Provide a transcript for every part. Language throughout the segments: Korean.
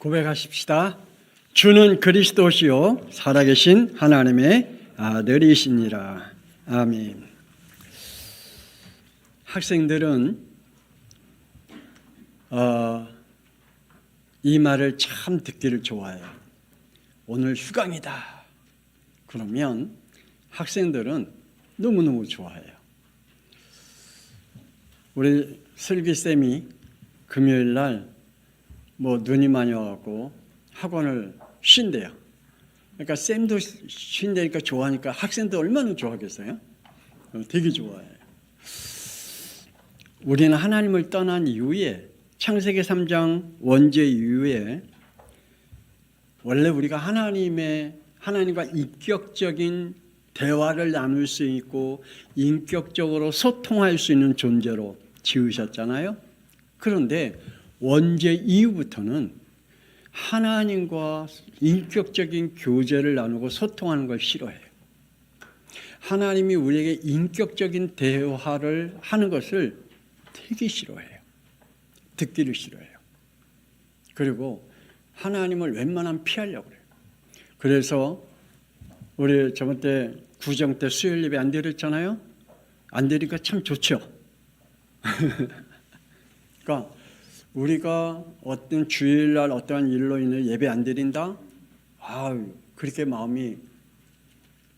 고백하십시다. 주는 그리스도시요 살아계신 하나님의 아들이시니라. 아멘. 학생들은 이 말을 참 듣기를 좋아해요. 오늘 휴강이다. 그러면 학생들은 너무너무 좋아해요. 우리 슬기쌤이 금요일 날 눈이 많이 와갖고 학원을 쉰대요. 그러니까 쌤도 쉰다니까 좋아하니까 학생도 얼마나 좋아하겠어요? 되게 좋아해요. 우리는 하나님을 떠난 이후에 창세기 3장 원죄 이후에 원래 우리가 하나님과 인격적인 대화를 나눌 수 있고 인격적으로 소통할 수 있는 존재로 지으셨잖아요. 그런데 원죄 이후부터는 하나님과 인격적인 교제를 나누고 소통하는 걸 싫어해요. 하나님이 우리에게 인격적인 대화를 하는 것을 되게 싫어해요. 듣기를 싫어해요. 그리고 하나님을 웬만하면 피하려고 그래요. 그래서 우리 저번 때 구정 때 수요일 예배 안 드렸잖아요. 안 드리니까 참 좋죠. 그러니까 우리가 어떤 주일날 어떠한 일로 인해 예배 안 드린다? 그렇게 마음이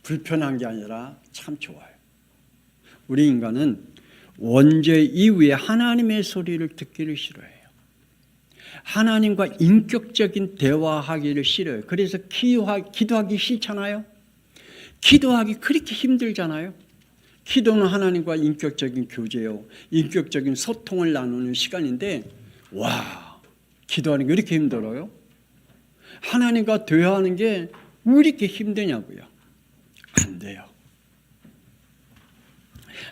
불편한 게 아니라 참 좋아요. 우리 인간은 원죄 이후에 하나님의 소리를 듣기를 싫어해요. 하나님과 인격적인 대화하기를 싫어요. 그래서 기도하기 싫잖아요. 기도하기 그렇게 힘들잖아요. 기도는 하나님과 인격적인 교제요, 인격적인 소통을 나누는 시간인데 기도하는 게 왜 이렇게 힘들어요? 하나님과 대화하는 게 왜 이렇게 힘드냐고요? 안 돼요.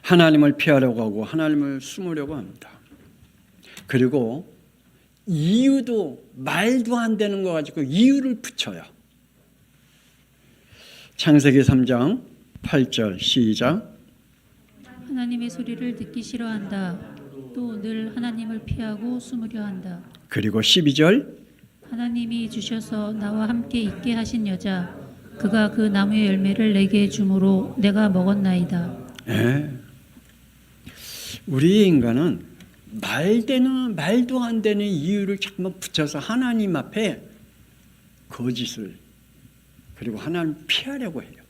하나님을 피하려고 하고 하나님을 숨으려고 합니다. 그리고 이유도 말도 안 되는 거 가지고 이유를 붙여요. 창세기 3장 8절 시작. 하나님의 소리를 듣기 싫어한다. 또 늘 하나님을 피하고 숨으려 한다. 그리고 12절. 하나님이 주셔서 나와 함께 있게 하신 여자, 그가 그 나무의 열매를 내게 주므로 내가 먹었나이다. 우리 인간은 말도 안 되는 이유를 자꾸만 붙여서 하나님 앞에 거짓을 그리고 하나님 피하려고 해요.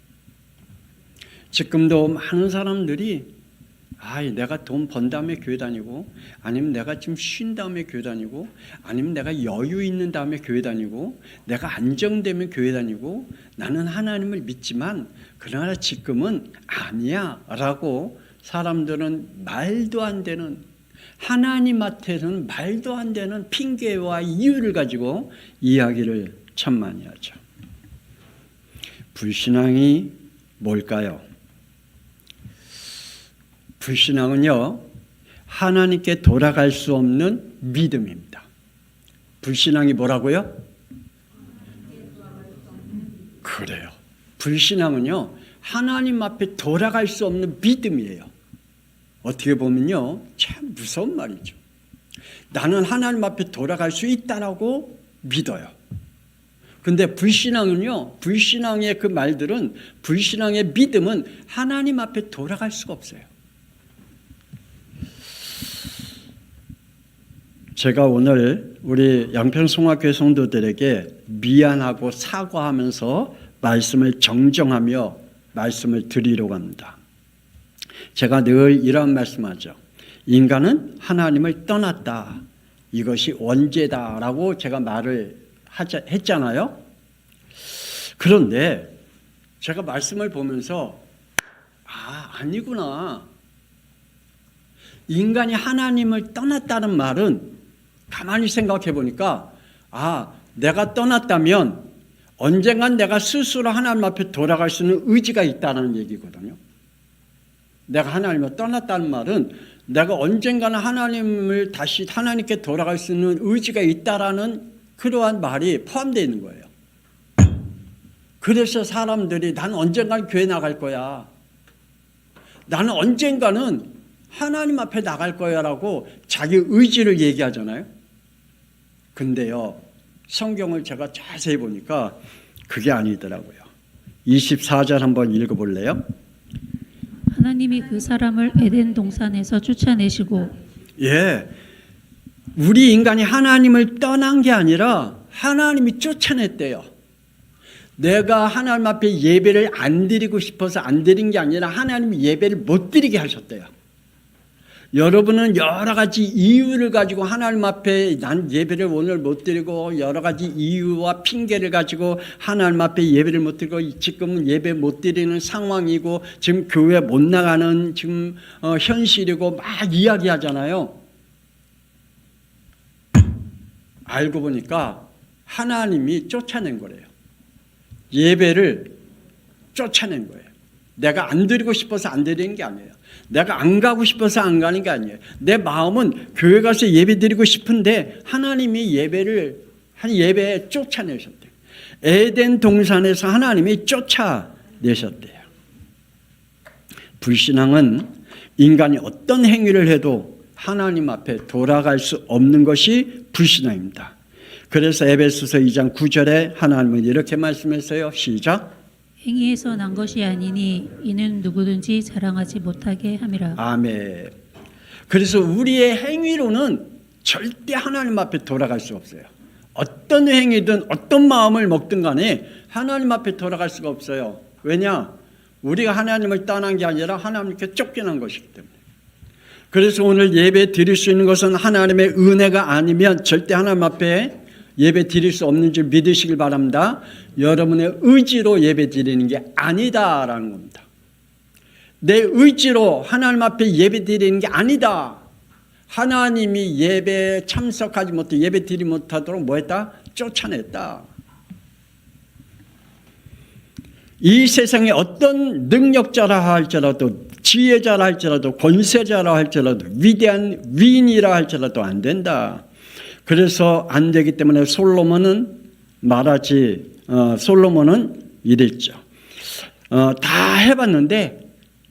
지금도 많은 사람들이 내가 돈 번 다음에 교회 다니고, 아니면 내가 좀 쉰 다음에 교회 다니고, 아니면 내가 여유 있는 다음에 교회 다니고, 내가 안정되면 교회 다니고, 나는 하나님을 믿지만 그러나 지금은 아니야 라고 사람들은 말도 안 되는, 하나님한테는 말도 안 되는 핑계와 이유를 가지고 이야기를 참 많이 하죠. 불신앙이 뭘까요? 불신앙은요, 하나님께 돌아갈 수 없는 믿음입니다. 불신앙이 뭐라고요? 그래요. 불신앙은요, 하나님 앞에 돌아갈 수 없는 믿음이에요. 어떻게 보면요, 참 무서운 말이죠. 나는 하나님 앞에 돌아갈 수 있다라고 믿어요. 근데 불신앙은요, 불신앙의 그 말들은, 불신앙의 믿음은 하나님 앞에 돌아갈 수가 없어요. 제가 오늘 우리 양평송학교의 성도들에게 미안하고 사과하면서 말씀을 정정하며 말씀을 드리려고 합니다. 제가 늘 이런 말씀하죠. 인간은 하나님을 떠났다. 이것이 원죄다라고 제가 말을 했잖아요. 그런데 제가 말씀을 보면서 아니구나. 인간이 하나님을 떠났다는 말은 가만히 생각해 보니까 내가 떠났다면 언젠간 내가 스스로 하나님 앞에 돌아갈 수 있는 의지가 있다는 얘기거든요. 내가 하나님을 떠났다는 말은 내가 언젠가는 하나님을 다시 하나님께 돌아갈 수 있는 의지가 있다라는 그러한 말이 포함되어 있는 거예요. 그래서 사람들이 나는 언젠가는 교회 나갈 거야. 나는 언젠가는 하나님 앞에 나갈 거야 라고 자기 의지를 얘기하잖아요. 근데요, 성경을 제가 자세히 보니까 그게 아니더라고요. 24절 한번 읽어볼래요? 하나님이 그 사람을 에덴 동산에서 쫓아내시고 예, 우리 인간이 하나님을 떠난 게 아니라 하나님이 쫓아냈대요. 내가 하나님 앞에 예배를 안 드리고 싶어서 안 드린 게 아니라 하나님이 예배를 못 드리게 하셨대요. 여러분은 여러 가지 이유를 가지고 하나님 앞에 난 예배를 오늘 못 드리고 여러 가지 이유와 핑계를 가지고 하나님 앞에 예배를 못 드리고 지금은 예배 못 드리는 상황이고 지금 교회 못 나가는 지금 현실이고 막 이야기하잖아요. 알고 보니까 하나님이 쫓아낸 거래요. 예배를 쫓아낸 거예요. 내가 안 드리고 싶어서 안 드리는 게 아니에요. 내가 안 가고 싶어서 안 가는 게 아니에요. 내 마음은 교회 가서 예배 드리고 싶은데 하나님이 예배에 쫓아내셨대요. 에덴 동산에서 하나님이 쫓아내셨대요. 불신앙은 인간이 어떤 행위를 해도 하나님 앞에 돌아갈 수 없는 것이 불신앙입니다. 그래서 에베소서 2장 9절에 하나님은 이렇게 말씀했어요. 시작. 행위에서 난 것이 아니니 이는 누구든지 자랑하지 못하게 함이라. 아멘. 그래서 우리의 행위로는 절대 하나님 앞에 돌아갈 수 없어요. 어떤 행위든 어떤 마음을 먹든 간에 하나님 앞에 돌아갈 수가 없어요. 왜냐? 우리가 하나님을 떠난 게 아니라 하나님께 쫓겨난 것이기 때문에. 그래서 오늘 예배 드릴 수 있는 것은 하나님의 은혜가 아니면 절대 하나님 앞에 예배 드릴 수 없는 줄 믿으시길 바랍니다. 여러분의 의지로 예배 드리는 게 아니다라는 겁니다. 내 의지로 하나님 앞에 예배 드리는 게 아니다. 하나님이 예배에 참석하지 못해 예배 드리지 못하도록 뭐 했다? 쫓아냈다. 이 세상에 어떤 능력자라 할지라도 지혜자라 할지라도 권세자라 할지라도 위대한 위인이라 할지라도 안 된다. 그래서 안 되기 때문에 솔로몬은 이랬죠. 다 해봤는데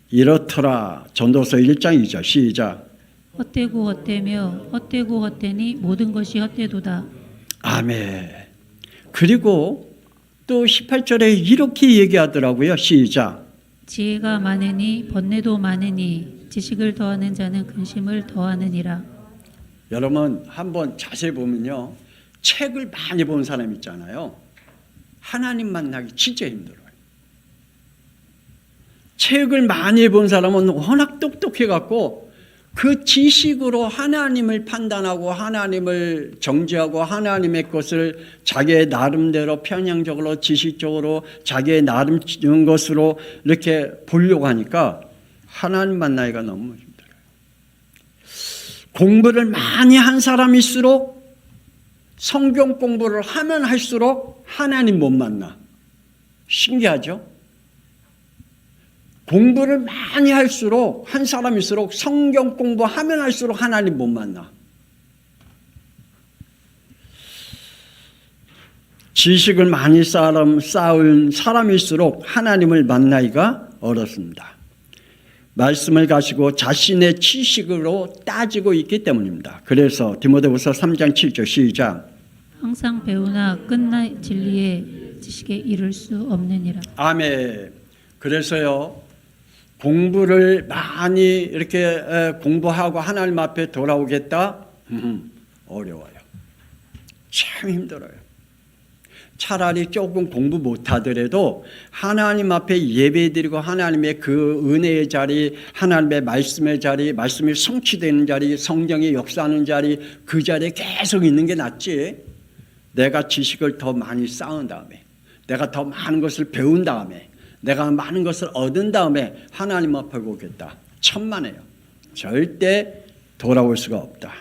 이렇더라. 전도서 1장 2절 시작. 헛되고 헛되며 헛되고 헛되니 모든 것이 헛되도다. 아멘. 그리고 또 18절에 이렇게 얘기하더라고요. 시작. 지혜가 많으니 번뇌도 많으니 지식을 더하는 자는 근심을 더하느니라. 여러분 한번 자세히 보면요. 책을 많이 본 사람 있잖아요. 하나님 만나기 진짜 힘들어요. 책을 많이 본 사람은 워낙 똑똑해갖고 그 지식으로 하나님을 판단하고 하나님을 정죄하고 하나님의 것을 자기의 나름대로 편향적으로 지식적으로 자기의 나름 것으로 이렇게 보려고 하니까 하나님 만나기가 너무 힘들어요. 공부를 많이 한 사람일수록 성경 공부를 하면 할수록 하나님 못 만나. 신기하죠? 공부를 많이 할수록 한 사람일수록 성경 공부하면 할수록 하나님 못 만나. 지식을 많이 쌓은 사람일수록 하나님을 만나기가 어렵습니다. 말씀을 가지고 자신의 지식으로 따지고 있기 때문입니다. 그래서 디모데후서 3장 7절 시작. 항상 배우나 끝날 진리의 지식에 이를 수 없느니라. 아멘. 그래서요. 공부를 많이 이렇게 공부하고 하나님 앞에 돌아오겠다? 어려워요. 참 힘들어요. 차라리 조금 공부 못하더라도 하나님 앞에 예배드리고 하나님의 그 은혜의 자리, 하나님의 말씀의 자리, 말씀이 성취되는 자리, 성경이 역사하는 자리, 그 자리에 계속 있는 게 낫지. 내가 지식을 더 많이 쌓은 다음에, 내가 더 많은 것을 배운 다음에, 내가 많은 것을 얻은 다음에 하나님 앞에 오겠다. 천만에요. 절대 돌아올 수가 없다.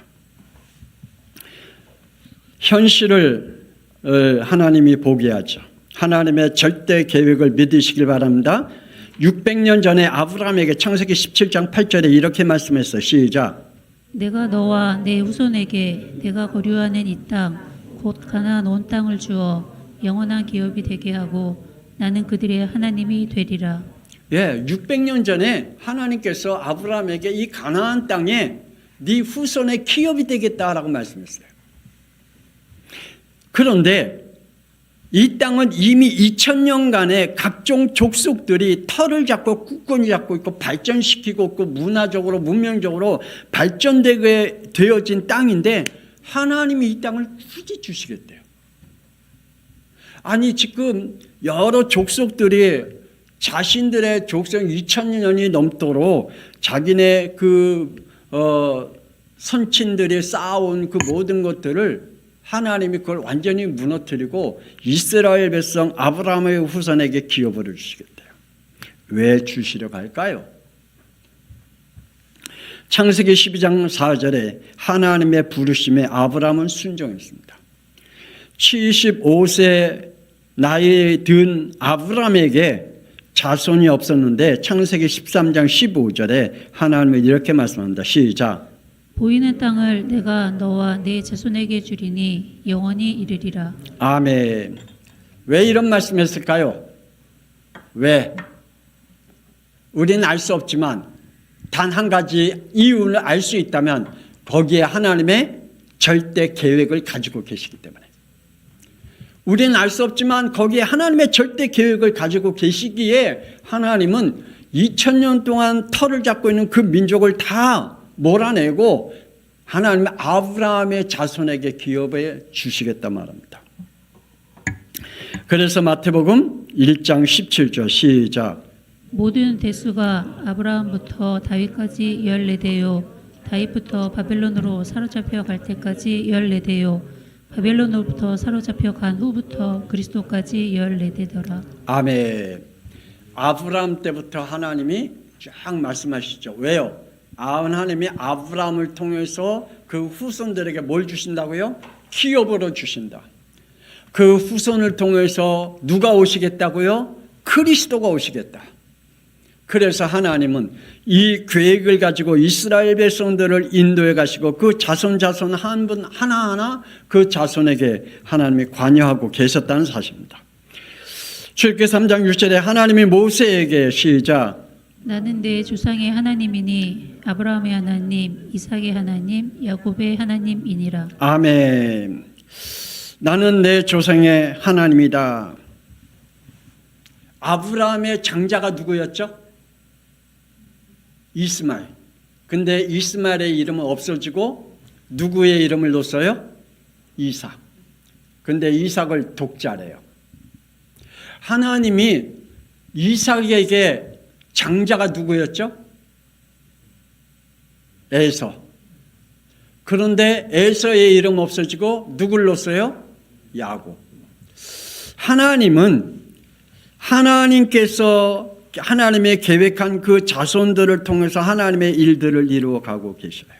현실을 하나님이 보게 하죠. 하나님의 절대 계획을 믿으시길 바랍니다. 600년 전에 아브라함에게 창세기 17장 8절에 이렇게 말씀했어요. 시작. 내가 너와 내 후손에게 내가 거류하는 이 땅 곧 가나안 온 땅을 주어 영원한 기업이 되게 하고 나는 그들의 하나님이 되리라. 예, 600년 전에 하나님께서 아브라함에게 이 가나안 땅에 네 후손의 기업이 되겠다라고 말씀했어요. 그런데 이 땅은 이미 2000년간의 각종 족속들이 털을 잡고 굳건히 잡고 있고 발전시키고 있고 문화적으로 문명적으로 발전되게 되어진 땅인데 하나님이 이 땅을 굳이 주시겠대요. 아니 지금 여러 족속들이 자신들의 족속 2000년이 넘도록 자기네 선친들이 쌓아온 그 모든 것들을 하나님이 그걸 완전히 무너뜨리고 이스라엘 백성 아브라함의 후손에게 기업을 주시겠대요. 왜 주시려고 할까요? 창세기 12장 4절에 하나님의 부르심에 아브라함은 순종했습니다. 75세 나이 든 아브라함에게 자손이 없었는데 창세기 13장 15절에 하나님은 이렇게 말씀합니다. 시작. 보이는 땅을 내가 너와 네 자손에게 주리니 영원히 이르리라. 아멘. 왜 이런 말씀했을까요? 왜? 우리는 알 수 없지만 단 한 가지 이유를 알 수 있다면 거기에 하나님의 절대 계획을 가지고 계시기 때문에. 우리는 알 수 없지만 거기에 하나님의 절대 계획을 가지고 계시기에 하나님은 2000년 동안 털을 잡고 있는 그 민족을 다 몰아내고 하나님의 아브라함의 자손에게 기업해 주시겠다 말합니다. 그래서 마태복음 1장 17절 시작. 모든 대수가 아브라함부터 다윗까지 14대요 다윗부터 바벨론으로 사로잡혀 갈 때까지 14대요 바벨론으로부터 사로잡혀 간 후부터 그리스도까지 14대더라. 아멘. 아브라함 때부터 하나님이 쫙 말씀하시죠. 왜요? 하나님이 아브라함을 통해서 그 후손들에게 뭘 주신다고요? 기업으로 주신다. 그 후손을 통해서 누가 오시겠다고요? 그리스도가 오시겠다. 그래서 하나님은 이 계획을 가지고 이스라엘 백성들을 인도해 가시고 그 자손 한 분 하나하나 그 자손에게 하나님이 관여하고 계셨다는 사실입니다. 출애굽기 3장 6절에 하나님이 모세에게 시작. 나는 내 조상의 하나님이니 아브라함의 하나님, 이삭의 하나님, 야곱의 하나님이니라. 아멘. 나는 내 조상의 하나님이다. 아브라함의 장자가 누구였죠? 이스마엘. 근데 이스마엘의 이름은 없어지고 누구의 이름을 넣었어요? 이삭. 근데 이삭을 독자래요. 하나님이 이삭에게 장자가 누구였죠? 에서. 그런데 에서의 이름 없어지고 누굴 넣었어요? 야곱. 하나님은 하나님께서 하나님의 계획한 그 자손들을 통해서 하나님의 일들을 이루어가고 계셔요.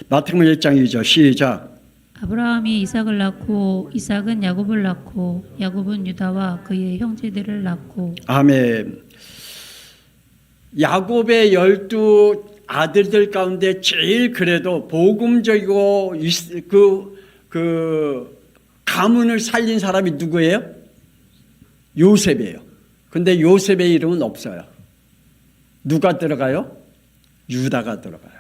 마태복음 1장 2절 시작. 아브라함이 이삭을 낳고 이삭은 야곱을 낳고 야곱은 유다와 그의 형제들을 낳고. 아멘. 야곱의 12 아들들 가운데 제일 그래도 복음적이고 그 가문을 살린 사람이 누구예요? 요셉이에요. 근데 요셉의 이름은 없어요. 누가 들어가요? 유다가 들어가요.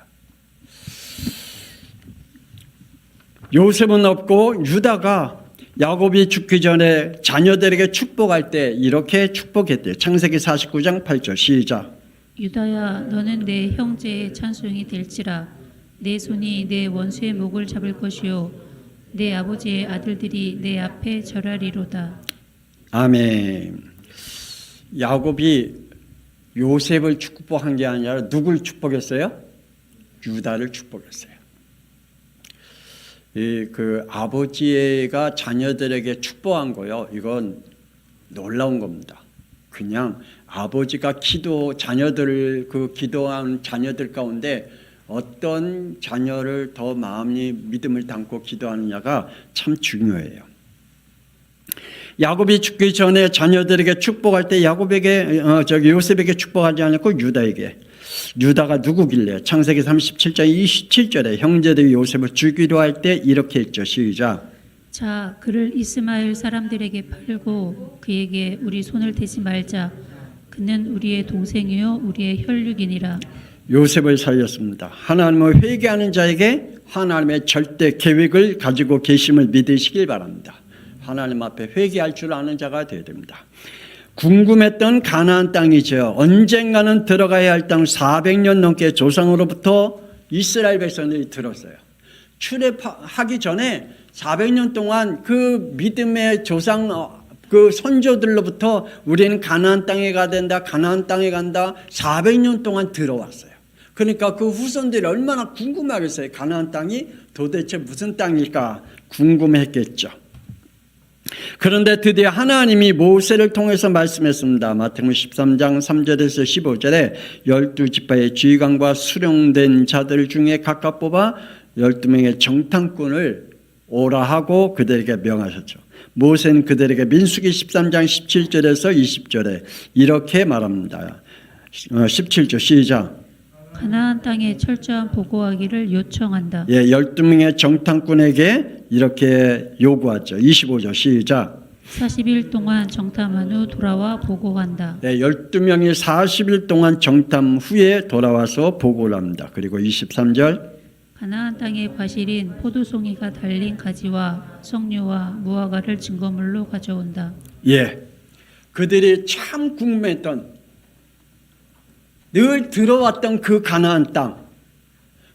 요셉은 없고 유다가 야곱이 죽기 전에 자녀들에게 축복할 때 이렇게 축복했대요. 창세기 49장 8절 시작. 유다야 너는 내 형제의 찬송이 될지라 내 손이 내 원수의 목을 잡을 것이요 내 아버지의 아들들이 내 앞에 절하리로다. 아멘. 야곱이 요셉을 축복한 게 아니라 누굴 축복했어요? 유다를 축복했어요. 그 아버지가 자녀들에게 축복한 거요. 이건 놀라운 겁니다. 그냥 아버지가 자녀들을 기도한 자녀들 가운데 어떤 자녀를 더 마음이 믿음을 담고 기도하느냐가 참 중요해요. 야곱이 죽기 전에 자녀들에게 축복할 때 요셉에게 축복하지 않았고 유다에게. 유다가 누구길래? 창세기 37장 27절에 형제들이 요셉을 죽이려 할 때 이렇게 했죠. 시작. 자 그를 이스마엘 사람들에게 팔고 그에게 우리 손을 대지 말자. 그는 우리의 동생이요 우리의 혈육이니라. 요셉을 살렸습니다. 하나님을 회개하는 자에게 하나님의 절대 계획을 가지고 계심을 믿으시길 바랍니다. 하나님 앞에 회개할 줄 아는 자가 되어야 됩니다. 궁금했던 가나안 땅이죠. 언젠가는 들어가야 할 땅 400년 넘게 조상으로부터 이스라엘 백성들이 들었어요. 출애굽하기 전에 400년 동안 그 믿음의 조상 그 선조들로부터 우리는 가나안 땅에 가야 된다, 가나안 땅에 간다 400년 동안 들어왔어요. 그러니까 그 후손들이 얼마나 궁금하겠어요. 가나안 땅이 도대체 무슨 땅일까 궁금했겠죠. 그런데 드디어 하나님이 모세를 통해서 말씀했습니다. 마태복음 13장 3절에서 15절에 12지파의 지휘관과 수령된 자들 중에 각각 뽑아 12명의 정탐꾼을 오라 하고 그들에게 명하셨죠. 모세는 그들에게 민수기 13장 17절에서 20절에 이렇게 말합니다. 17절 시작. 가나안 땅에 철저한 보고하기를 요청한다. 12명의 정탐꾼에게 이렇게 요구하죠. 25절 시작. 40일 동안 정탐한 후 돌아와 보고한다. 12명이 40일 동안 정탐 후에 돌아와서 보고를 합니다. 그리고 23절. 가나안 땅의 과실인 포도송이가 달린 가지와 석류와 무화과를 증거물로 가져온다. 그들이 참 궁금했던 늘 들어왔던 그 가나안 땅.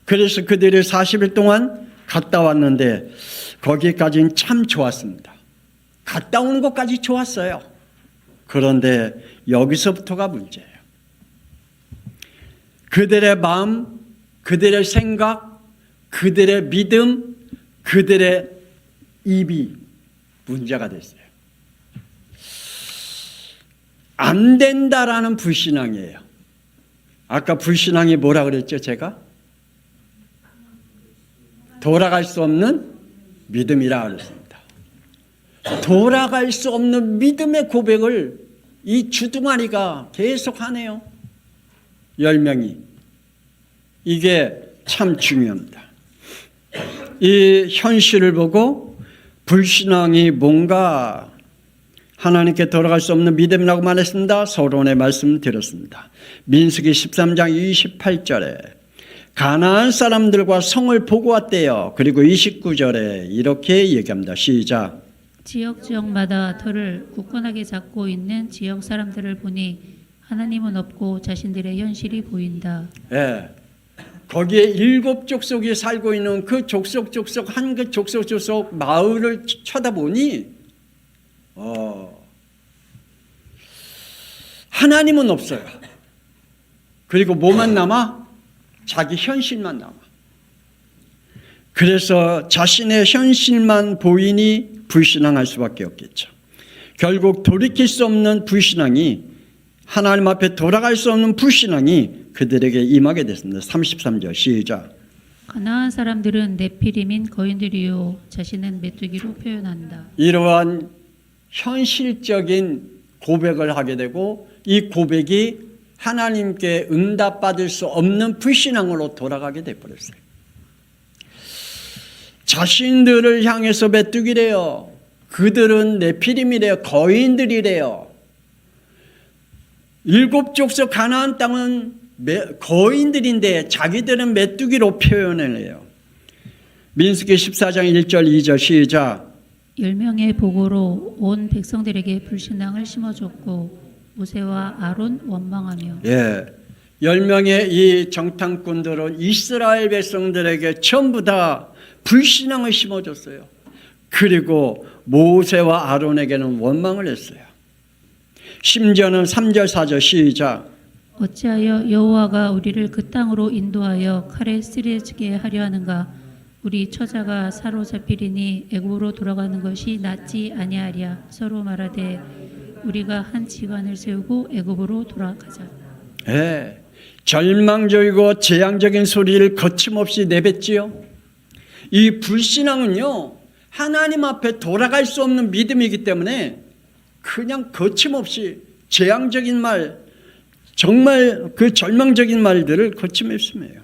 그래서 그들이 40일 동안 갔다 왔는데 거기까지는 참 좋았습니다. 갔다 오는 것까지 좋았어요. 그런데 여기서부터가 문제예요. 그들의 마음, 그들의 생각, 그들의 믿음, 그들의 입이 문제가 됐어요. 안 된다라는 불신앙이에요. 아까 불신앙이 뭐라 그랬죠, 제가? 돌아갈 수 없는 믿음이라 그랬습니다. 돌아갈 수 없는 믿음의 고백을 이 주둥아리가 계속 하네요. 10명이. 이게 참 중요합니다. 이 현실을 보고 불신앙이 뭔가 하나님께 돌아갈 수 없는 믿음이라고 말했습니다. 서론의 말씀 드렸습니다. 민수기 13장 28절에 가나안 사람들과 성을 보고 왔대요. 그리고 29절에 이렇게 얘기합니다. 시작. 지역마다 터를 굳건하게 잡고 있는 지역 사람들을 보니 하나님은 없고 자신들의 현실이 보인다. 거기에 7족속이 살고 있는 그 족속 한 그 족속 마을을 쳐다보니 하나님은 없어요. 그리고 뭐만 남아? 자기 현실만 남아. 그래서 자신의 현실만 보이니 불신앙할 수밖에 없겠죠. 결국 돌이킬 수 없는 불신앙이, 하나님 앞에 돌아갈 수 없는 불신앙이 그들에게 임하게 됐습니다. 33절 시작. 가나안 사람들은 네피림인 거인들이요 자신은 메뚜기로 표현한다. 이러한 현실적인 고백을 하게 되고 이 고백이 하나님께 응답받을 수 없는 불신앙으로 돌아가게 돼버렸어요. 자신들을 향해서 메뚜기래요. 그들은 네피림이래요. 거인들이래요. 7족속 가나안 땅은 거인들인데 자기들은 메뚜기로 표현을 해요. 민수기 14장 1절 2절 시작. 10명의 보고로 온 백성들에게 불신앙을 심어줬고 모세와 아론 원망하며 10명의 이 정탐꾼들은 이스라엘 백성들에게 전부 다 불신앙을 심어줬어요. 그리고 모세와 아론에게는 원망을 했어요. 심지어는 3절 4절 시작. 어찌하여 여호와가 우리를 그 땅으로 인도하여 칼에 쓰러지게 하려 하는가? 우리 처자가 사로잡히리니 애굽으로 돌아가는 것이 낫지 아니하랴. 서로 말하되 우리가 한 지관을 세우고 애굽으로 돌아가자. 절망적이고 재앙적인 소리를 거침없이 내뱉지요. 이 불신앙은요, 하나님 앞에 돌아갈 수 없는 믿음이기 때문에 그냥 거침없이 재앙적인 말, 정말 그 절망적인 말들을 거침없이 해요.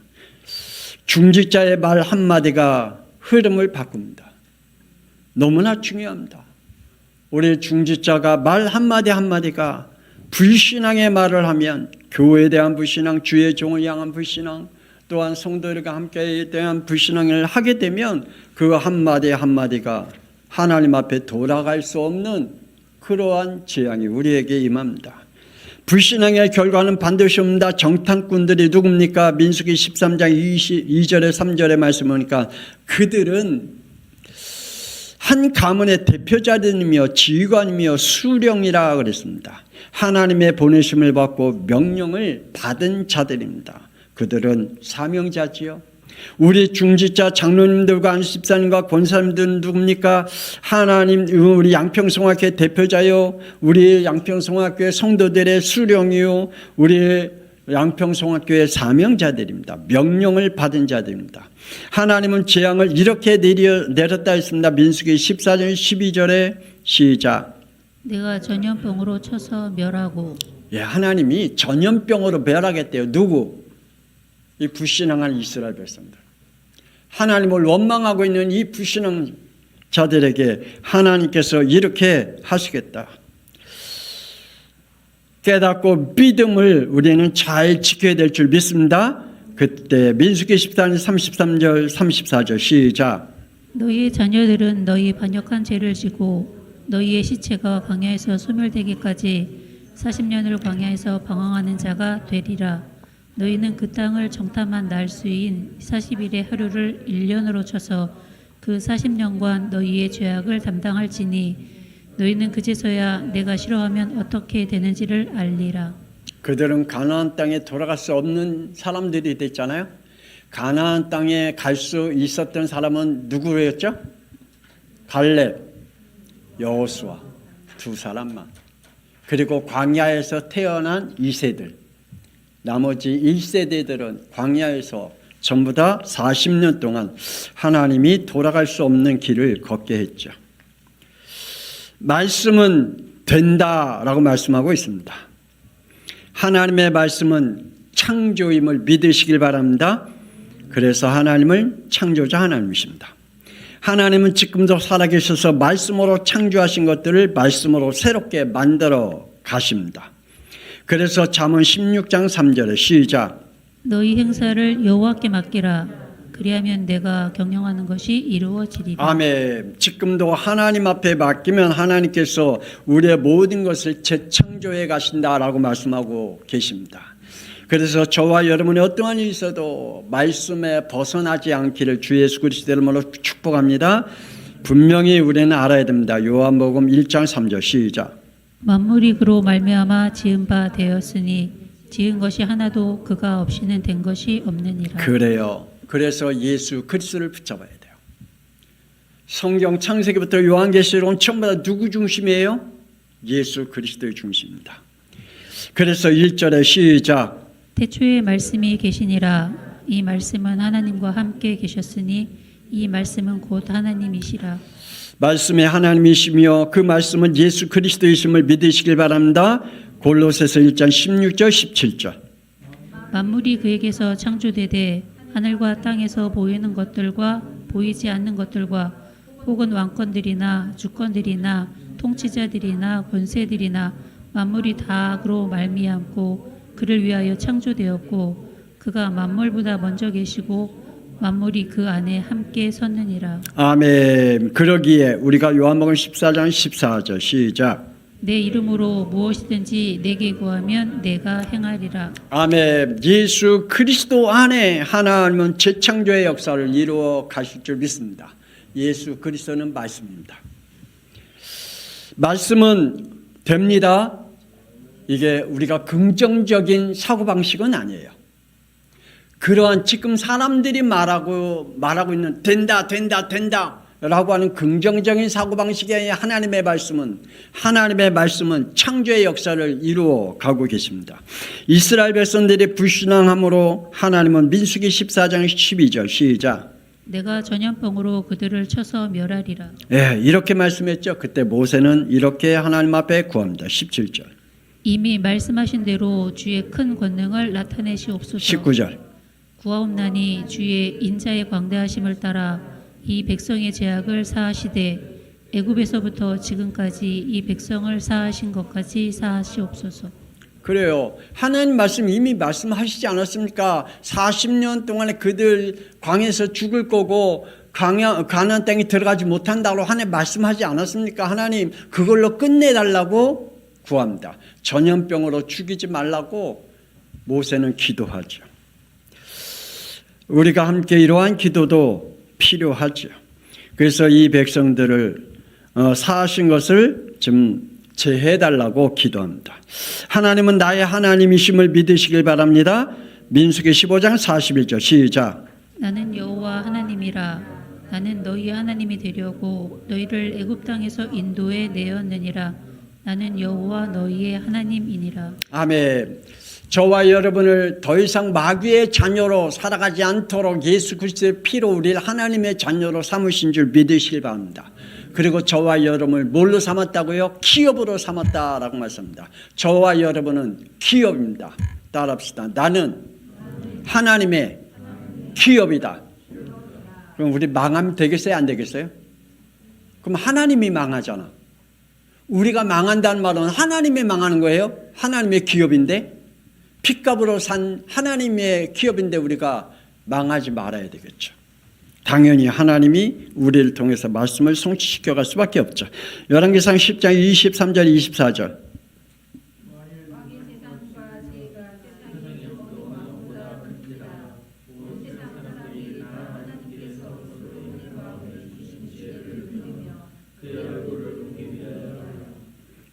중직자의 말 한마디가 흐름을 바꿉니다. 너무나 중요합니다. 우리 중직자가 말 한마디 한마디가 불신앙의 말을 하면 교회에 대한 불신앙, 주의 종을 향한 불신앙, 또한 성도들과 함께 대한 불신앙을 하게 되면 그 한마디 한마디가 하나님 앞에 돌아갈 수 없는 그러한 재앙이 우리에게 임합니다. 불신앙의 결과는 반드시 옵니다. 정탐꾼들이 누굽니까? 민수기 13장 22절에 3절에 말씀 보니까 그들은 한 가문의 대표자들이며 지휘관이며 수령이라 그랬습니다. 하나님의 보내심을 받고 명령을 받은 자들입니다. 그들은 사명자지요. 우리 중지자 장로님들과 안수집사님과 권사님들은 누굽니까? 하나님, 우리 양평성학교의 대표자요, 우리 양평성학교의 성도들의 수령이요, 우리 양평성학교의 사명자들입니다. 명령을 받은 자들입니다. 하나님은 재앙을 이렇게 내렸다 했습니다. 민수기 14장 12절에 시작. 내가 전염병으로 쳐서 멸하고. 예, 하나님이 전염병으로 멸하겠대요. 누구? 이 불신앙한 이스라엘 백성들. 하나님을 원망하고 있는 이 불신앙 자들에게 하나님께서 이렇게 하시겠다. 깨닫고 믿음을 우리는 잘 지켜야 될 줄 믿습니다. 그때 민수기 14장 33절 34절 시작. 너희의 자녀들은 너희 반역한 죄를 지고 너희의 시체가 광야에서 소멸되기까지 40년을 광야에서 방황하는 자가 되리라. 너희는 그 땅을 정탐한 날 수인 40일의 하루를 1년으로 쳐서 그 40년간 너희의 죄악을 담당할지니 너희는 그제서야 내가 싫어하면 어떻게 되는지를 알리라. 그들은 가나안 땅에 돌아갈 수 없는 사람들이 됐잖아요. 가나안 땅에 갈 수 있었던 사람은 누구였죠? 갈렙, 여호수아 두 사람만. 그리고 광야에서 태어난 2세들. 나머지 1세대들은 광야에서 전부 다 40년 동안 하나님이 돌아갈 수 없는 길을 걷게 했죠. 말씀은 된다라고 말씀하고 있습니다. 하나님의 말씀은 창조임을 믿으시길 바랍니다. 그래서 하나님은 창조자 하나님이십니다. 하나님은 지금도 살아계셔서 말씀으로 창조하신 것들을 말씀으로 새롭게 만들어 가십니다. 그래서 잠언 16장 3절에 시작. 너희 행사를 여호와께 맡기라. 그리하면 내가 경영하는 것이 이루어지리라. 아멘. 지금도 하나님 앞에 맡기면 하나님께서 우리의 모든 것을 재창조해 가신다라고 말씀하고 계십니다. 그래서 저와 여러분이 어떠한 일이 있어도 말씀에 벗어나지 않기를 주 예수 그리스도의 이름으로 축복합니다. 분명히 우리는 알아야 됩니다. 요한복음 1장 3절 시작. 만물이 그로 말미암아 지은 바 되었으니 지은 것이 하나도 그가 없이는 된 것이 없느니라. 그래요. 그래서 예수 그리스도를 붙잡아야 돼요. 성경 창세기부터 요한계시록은 전부 다 누구 중심이에요? 예수 그리스도의 중심입니다. 그래서 1절에 시작. 태초에 말씀이 계시니라. 이 말씀은 하나님과 함께 계셨으니 이 말씀은 곧 하나님이시라. 말씀의 하나님이시며 그 말씀은 예수 그리스도이심을 믿으시길 바랍니다. 골로새서 1장 16절 17절. 만물이 그에게서 창조되되 하늘과 땅에서 보이는 것들과 보이지 않는 것들과 혹은 왕권들이나 주권들이나 통치자들이나 권세들이나 만물이 다 그로 말미암고 그를 위하여 창조되었고 그가 만물보다 먼저 계시고 만물이 그 안에 함께 섰느니라. 아멘. 그러기에 우리가 요한복음 14장 14절 시작. 내 이름으로 무엇이든지 내게 구하면 내가 행하리라. 아멘. 예수 그리스도 안에 하나님은 재창조의 역사를 이루어 가실 줄 믿습니다. 예수 그리스도는 말씀입니다. 말씀은 됩니다. 이게 우리가 긍정적인 사고방식은 아니에요. 그러한 지금 사람들이 말하고 있는 된다 라고 하는 긍정적인 사고방식이 아니라 하나님의 말씀은 창조의 역사를 이루어 가고 계십니다. 이스라엘 백성들이 불신앙함으로 하나님은 민수기 14장 12절 시작. 내가 전염병으로 그들을 쳐서 멸하리라. 예, 이렇게 말씀했죠. 그때 모세는 이렇게 하나님 앞에 구합니다. 17절. 이미 말씀하신 대로 주의 큰 권능을 나타내시옵소서. 19절. 구하옵나니 주의 인자의 광대하심을 따라 이 백성의 죄악을 사하시되 애굽에서부터 지금까지 이 백성을 사하신 것까지 사하시옵소서. 그래요. 하나님 말씀 이미 말씀하시지 않았습니까? 40년 동안에 그들 광야에서 죽을 거고 가나안 땅에 들어가지 못한다고 하나님 말씀하지 않았습니까? 하나님 그걸로 끝내달라고 구합니다. 전염병으로 죽이지 말라고 모세는 기도하죠. 우리가 함께 이러한 기도도 필요하죠. 그래서 이 백성들을 사하신 것을 좀 제해달라고 기도합니다. 하나님은 나의 하나님이심을 믿으시길 바랍니다. 민수기 15장 41절 시작. 나는 여호와 하나님이라. 나는 너희 하나님이 되려고 너희를 애굽 땅에서 인도해 내었느니라. 나는 여호와 너희의 하나님이니라. 아멘. 저와 여러분을 더 이상 마귀의 자녀로 살아가지 않도록 예수 그리스도의 피로 우리를 하나님의 자녀로 삼으신 줄 믿으시길 바랍니다. 그리고 저와 여러분을 뭘로 삼았다고요? 기업으로 삼았다라고 말씀합니다. 저와 여러분은 기업입니다. 따라합시다. 나는 하나님의 기업이다. 그럼 우리 망하면 되겠어요? 안 되겠어요? 그럼 하나님이 망하잖아. 우리가 망한다는 말은 하나님이 망하는 거예요? 하나님의 기업인데? 핏값으로 산 하나님의 기업인데 우리가 망하지 말아야 되겠죠. 당연히 하나님이 우리를 통해서 말씀을 성취시켜 갈 수밖에 없죠. 열왕기상 10장 23절 24절.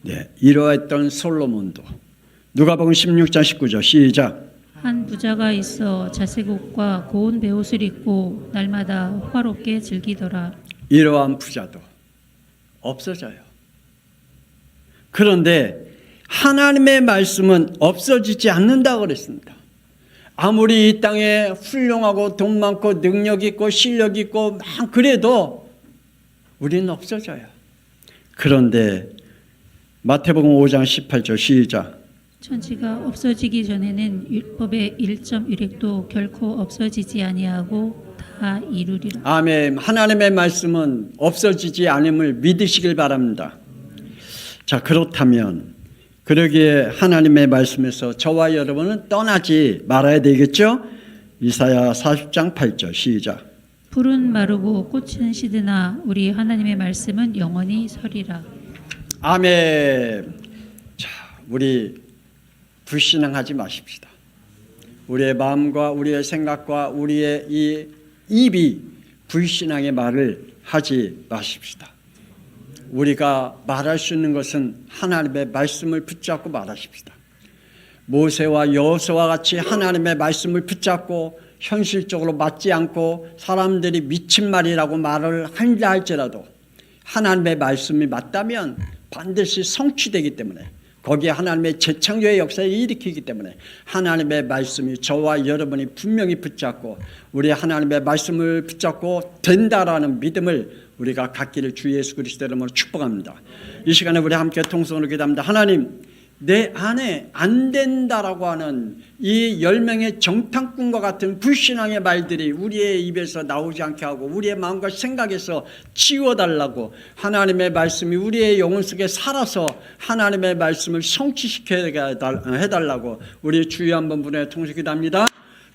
네, 이러했던 솔로몬도. 누가복음 16장 19절 시작. 한 부자가 있어 자색 옷과 고운 베옷을 입고 날마다 화롭게 즐기더라. 이러한 부자도 없어져요. 그런데 하나님의 말씀은 없어지지 않는다고 그랬습니다. 아무리 이 땅에 훌륭하고 돈 많고 능력 있고 실력 있고 막 그래도 우리는 없어져요. 그런데 마태복음 5장 18절 시작. 천지가 없어지기 전에는 율법의 1.1획도 결코 없어지지 아니하고 다 이루리라. 아멘. 하나님의 말씀은 없어지지 않음을 믿으시길 바랍니다. 자, 그렇다면 그러기에 하나님의 말씀에서 저와 여러분은 떠나지 말아야 되겠죠? 이사야 40장 8절 시작. 풀은 마르고 꽃은 시드나 우리 하나님의 말씀은 영원히 서리라. 아멘. 자, 우리 불신앙하지 마십시다. 우리의 마음과 우리의 생각과 우리의 이 입이 불신앙의 말을 하지 마십시다. 우리가 말할 수 있는 것은 하나님의 말씀을 붙잡고 말하십시다. 모세와 여호수아와 같이 하나님의 말씀을 붙잡고 현실적으로 맞지 않고 사람들이 미친 말이라고 말을 한다 할지라도 하나님의 말씀이 맞다면 반드시 성취되기 때문에 거기에 하나님의 재창조의 역사를 일으키기 때문에 하나님의 말씀이 저와 여러분이 분명히 붙잡고 우리 하나님의 말씀을 붙잡고 된다라는 믿음을 우리가 갖기를 주 예수 그리스도 이름으로 축복합니다. 이 시간에 우리 함께 통성으로 기도합니다. 하나님, 내 안에 안 된다라고 하는 이 10명의 정탐꾼과 같은 불신앙의 말들이 우리의 입에서 나오지 않게 하고 우리의 마음과 생각에서 지워달라고 하나님의 말씀이 우리의 영혼 속에 살아서 하나님의 말씀을 성취시켜 해달라고 우리 주여 한번 분에 통해서 기도합니다.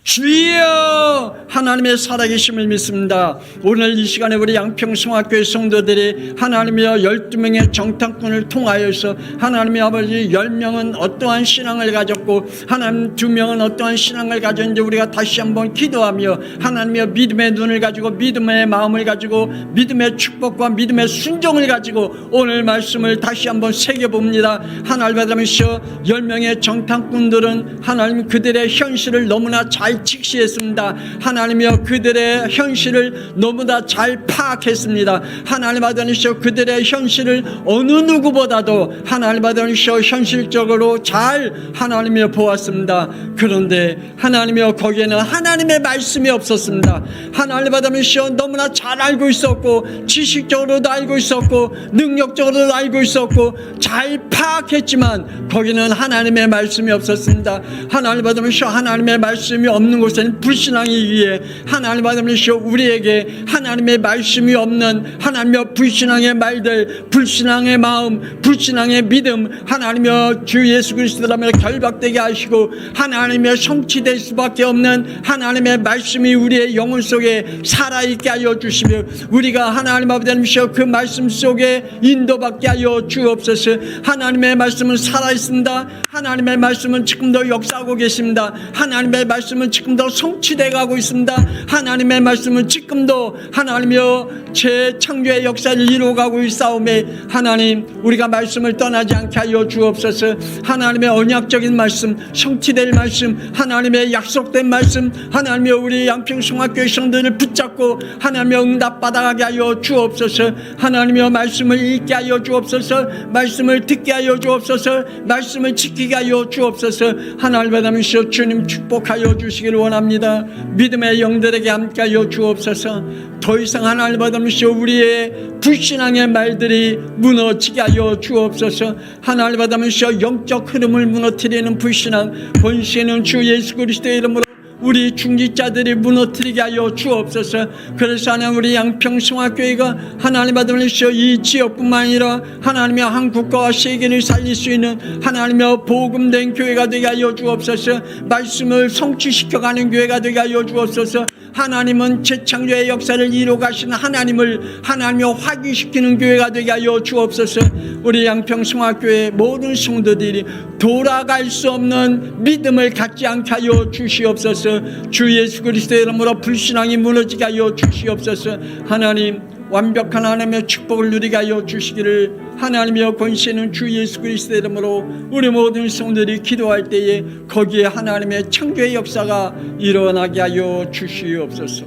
주여, 하나님의 살아계심을 믿습니다. 오늘 이 시간에 우리 양평성학교의 성도들이 하나님의 12명의 정탐꾼을 통하여서 하나님의 아버지 10명은 어떠한 신앙을 가졌고 하나님 2명은 어떠한 신앙을 가졌는지 우리가 다시 한번 기도하며 하나님의 믿음의 눈을 가지고 믿음의 마음을 가지고 믿음의 축복과 믿음의 순종을 가지고 오늘 말씀을 다시 한번 새겨봅니다. 하나님 받으면서 10명의 정탐꾼들은 하나님 그들의 현실을 너무나 잘 직시했습니다. 하나님이여 그들의 현실을 너무나 잘 파악했습니다. 하나님 아버지여 그들의 현실을 어느 누구보다도 하나님 아버지여 현실적으로 잘 하나님이여 보았습니다. 그런데 하나님이여 거기에는 하나님의 말씀이 없었습니다. 하나님 아버지여 너무나 잘 알고 있었고 지식적으로도 알고 있었고 능력적으로도 알고 있었고 잘 파악했지만 거기는 하나님의 말씀이 없었습니다. 하나님 아버지여 하나님의 말씀이 없는 없는 곳에는 불신앙이 위해 하나님 아버지여 우리에게 하나님의 말씀이 없는 하나님의 불신앙의 말들, 불신앙의 마음, 불신앙의 믿음, 하나님의 주 예수 그리스도라면 결박되게 하시고 하나님의 성취될 수밖에 없는 하나님의 말씀이 우리의 영혼 속에 살아있게 하여 주시며 우리가 하나님 아버지여 그 말씀 속에 인도받게 하여 주옵소서. 하나님의 말씀은 살아있습니다. 하나님의 말씀은 지금도 역사하고 계십니다. 하나님의 말씀은 지금도 성취되어 가고 있습니다. 하나님의 말씀은 지금도 하나님이여 재창조의 역사를 이루어가고 있사오매 하나님 우리가 말씀을 떠나지 않게 하여 주옵소서. 하나님의 언약적인 말씀, 성취될 말씀, 하나님의 약속된 말씀, 하나님이여 우리 양평성학교의 성도들을 붙잡고 하나님의 응답받아가게 하여 주옵소서. 하나님이여 말씀을 읽게 하여 주옵소서. 말씀을 듣게 하여 주옵소서. 말씀을 지키게 하여 주옵소서. 하나님의 남이시여 주님 축복하여 주시길 원합니다. 믿음의 영들에게 함께하여 주옵소서. 더 이상 하나님 받으시오 우리의 불신앙의 말들이 무너지게 하여 주옵소서. 하나님 받으시오 영적 흐름을 무너뜨리는 불신앙 권세는 주 예수 그리스도의 이름으로 우리 중직자들이 무너뜨리게 하여 주옵소서. 그래서 하나님 우리 양평성화교회가 하나님 받으시오 이 지역뿐만 아니라 하나님의 한국과 세계를 살릴 수 있는 하나님의 복음된 교회가 되게 하여 주옵소서. 말씀을 성취시켜가는 교회가 되게 하여 주옵소서. 하나님은 재창조의 역사를 이루어가신 하나님을 하나님의 확인시키는 교회가 되게 하여 주옵소서. 우리 양평성화교회 모든 성도들이 돌아갈 수 없는 믿음을 갖지 않게 하여 주시옵소서. 주 예수 그리스도의 이름으로 불신앙이 무너지게 하여 주시옵소서. 하나님 완벽한 하나님의 축복을 누리게 하여 주시기를 하나님의 권세는 주 예수 그리스도의 이름으로 우리 모든 성도들이 기도할 때에 거기에 하나님의 창조의 역사가 일어나게 하여 주시옵소서.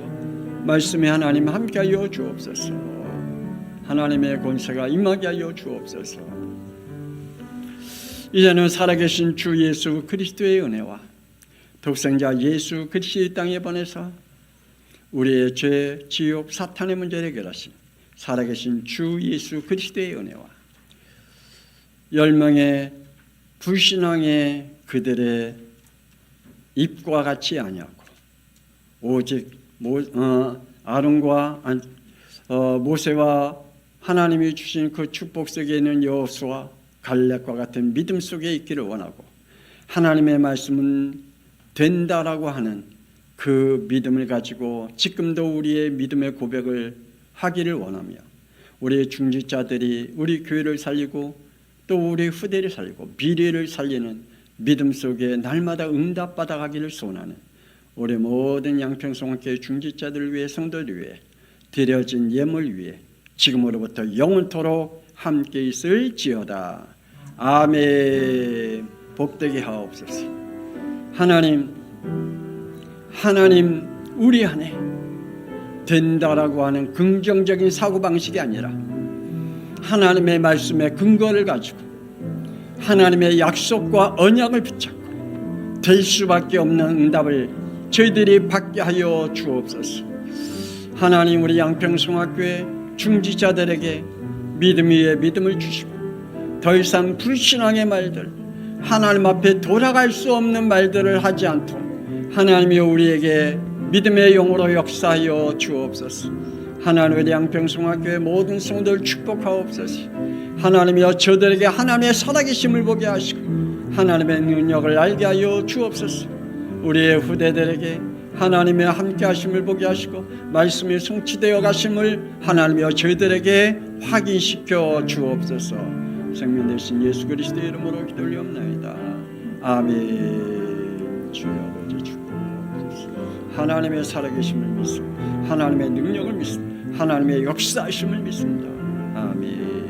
말씀에 하나님 함께 하여 주옵소서. 하나님의 권세가 임하게 하여 주옵소서. 이제는 살아계신 주 예수 그리스도의 은혜와 독생자 예수 그리스도의 땅에 보내서 우리의 죄, 지옥, 사탄의 문제를 해결하신 살아계신 주 예수 그리스도의 은혜와 10명의 불신앙의 그들의 입과 같이 아니하고 오직 아론과 모세와 하나님이 주신 그 축복 속에 있는 여호수아 갈렙과 같은 믿음 속에 있기를 원하고 하나님의 말씀은 된다라고 하는 그 믿음을 가지고 지금도 우리의 믿음의 고백을 하기를 원하며 우리의 중직자들이 우리 교회를 살리고 또 우리 후대를 살리고 미래를 살리는 믿음 속에 날마다 응답받아 가기를 소원하는 우리 모든 양평성학교의 중직자들을 위해 성도를 위해 드려진 예물 위해 지금으로부터 영원토록 함께 있을지어다. 아멘. 복되게 하옵소서. 하나님 우리 안에 된다라고 하는 긍정적인 사고방식이 아니라 하나님의 말씀의 근거를 가지고 하나님의 약속과 언약을 붙잡고 될 수밖에 없는 응답을 저희들이 받게 하여 주옵소서. 하나님 우리 양평성학교의 중직자들에게 믿음 위에 믿음을 주시고 더 이상 불신앙의 말들 하나님 앞에 돌아갈 수 없는 말들을 하지 않도록 하나님이 우리에게 믿음의 영으로 역사하여 주옵소서. 하나님의 양평성학교의 모든 성도를 축복하옵소서. 하나님이여 저들에게 하나님의 살아계심을 보게 하시고 하나님의 능력을 알게 하여 주옵소서. 우리의 후대들에게 하나님의 함께하심을 보게 하시고 말씀이 성취되어 가심을 하나님이여 저희들에게 확인시켜 주옵소서. 생명 되신 예수 그리스도의 이름으로 기도 올리옵나이다. 아멘. 주여 아버지 축복하옵소서. 하나님의 살아계심을 믿습니다. 하나님의 능력을 믿습니다. 하나님의 역사하심을 믿습니다. 아멘.